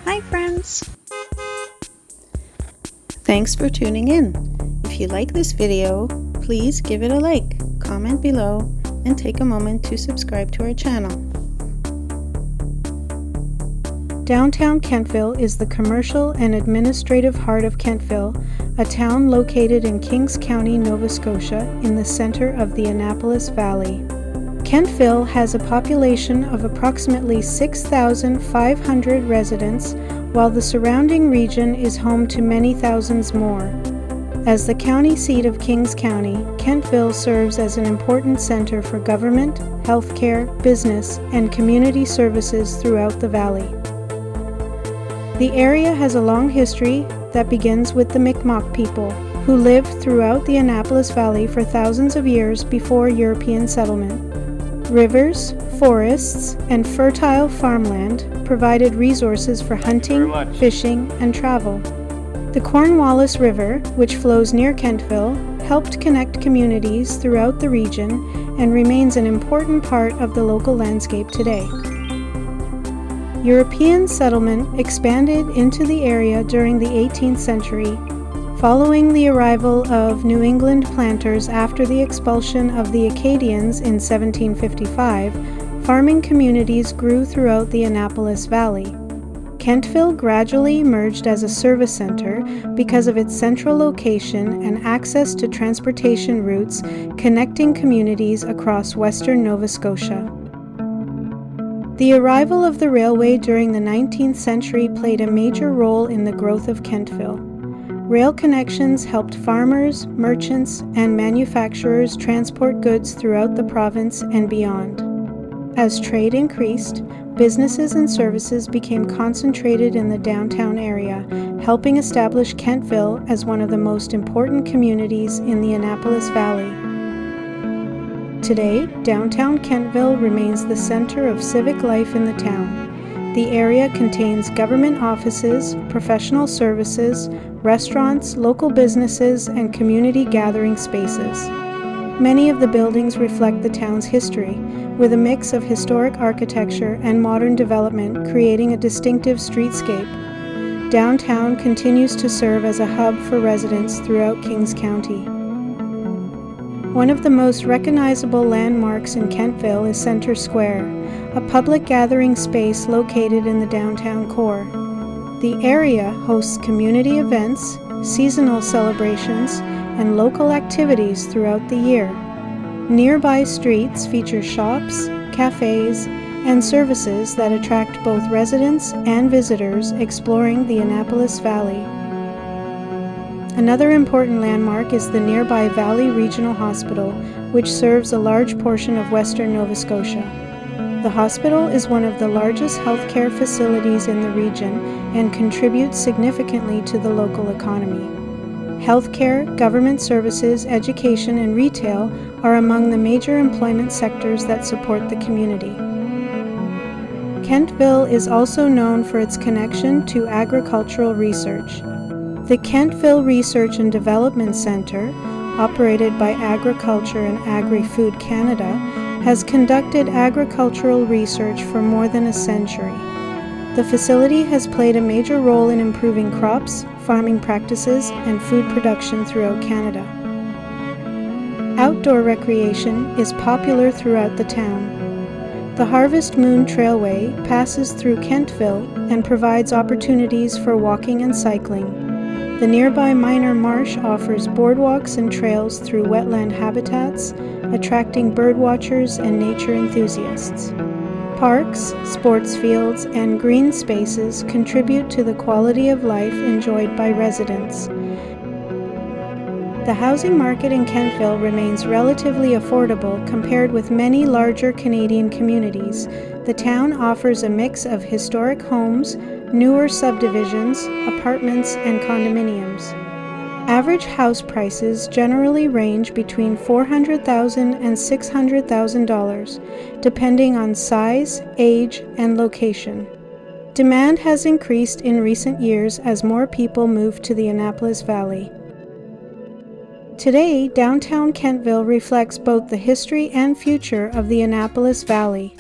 Hi friends! Thanks for tuning in. If you like this video, please give it a like, comment below, and take a moment to subscribe to our channel. Downtown Kentville is the commercial and administrative heart of Kentville, a town located in Kings County, Nova Scotia, in the center of the Annapolis Valley. Kentville has a population of approximately 6,500 residents, while the surrounding region is home to many thousands more. As the county seat of Kings County, Kentville serves as an important center for government, healthcare, business, and community services throughout the valley. The area has a long history that begins with the Mi'kmaq people, who lived throughout the Annapolis Valley for thousands of years before European settlement. Rivers, forests, and fertile farmland provided resources for hunting, fishing, and travel. The Cornwallis River, which flows near Kentville, helped connect communities throughout the region and remains an important part of the local landscape today. European settlement expanded into the area during the 18th century, following the arrival of New England planters after the expulsion of the Acadians in 1755. Farming communities grew throughout the Annapolis Valley. Kentville gradually emerged as a service center because of its central location and access to transportation routes connecting communities across western Nova Scotia. The arrival of the railway during the 19th century played a major role in the growth of Kentville. Rail connections helped farmers, merchants, and manufacturers transport goods throughout the province and beyond. As trade increased, businesses and services became concentrated in the downtown area, helping establish Kentville as one of the most important communities in the Annapolis Valley. Today, downtown Kentville remains the center of civic life in the town. The area contains government offices, professional services, restaurants, local businesses, and community gathering spaces. Many of the buildings reflect the town's history, with a mix of historic architecture and modern development creating a distinctive streetscape. Downtown continues to serve as a hub for residents throughout Kings County. One of the most recognizable landmarks in Kentville is Centre Square, a public gathering space located in the downtown core. The area hosts community events, seasonal celebrations, and local activities throughout the year. Nearby streets feature shops, cafes, and services that attract both residents and visitors exploring the Annapolis Valley. Another important landmark is the nearby Valley Regional Hospital, which serves a large portion of western Nova Scotia. The hospital is one of the largest healthcare facilities in the region and contributes significantly to the local economy. Healthcare, government services, education, and retail are among the major employment sectors that support the community. Kentville is also known for its connection to agricultural research. The Kentville Research and Development Centre, operated by Agriculture and Agri-Food Canada, has conducted agricultural research for more than a century. The facility has played a major role in improving crops, farming practices, and food production throughout Canada. Outdoor recreation is popular throughout the town. The Harvest Moon Trailway passes through Kentville and provides opportunities for walking and cycling. The nearby Minor Marsh offers boardwalks and trails through wetland habitats, attracting birdwatchers and nature enthusiasts. Parks, sports fields, and green spaces contribute to the quality of life enjoyed by residents. The housing market in Kentville remains relatively affordable compared with many larger Canadian communities. The town offers a mix of historic homes, newer subdivisions, apartments, and condominiums. Average house prices generally range between $400,000 and $600,000, depending on size, age, and location. Demand has increased in recent years as more people move to the Annapolis Valley. Today, downtown Kentville reflects both the history and future of the Annapolis Valley.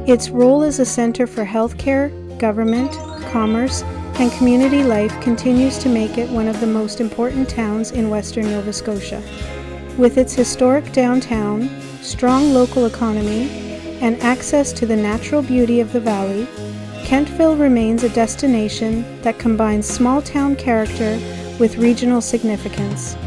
Its role as a center for healthcare, government, commerce, and community life continues to make it one of the most important towns in Western Nova Scotia. With its historic downtown, strong local economy, and access to the natural beauty of the valley, Kentville remains a destination that combines small-town character with regional significance.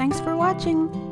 Thanks for watching!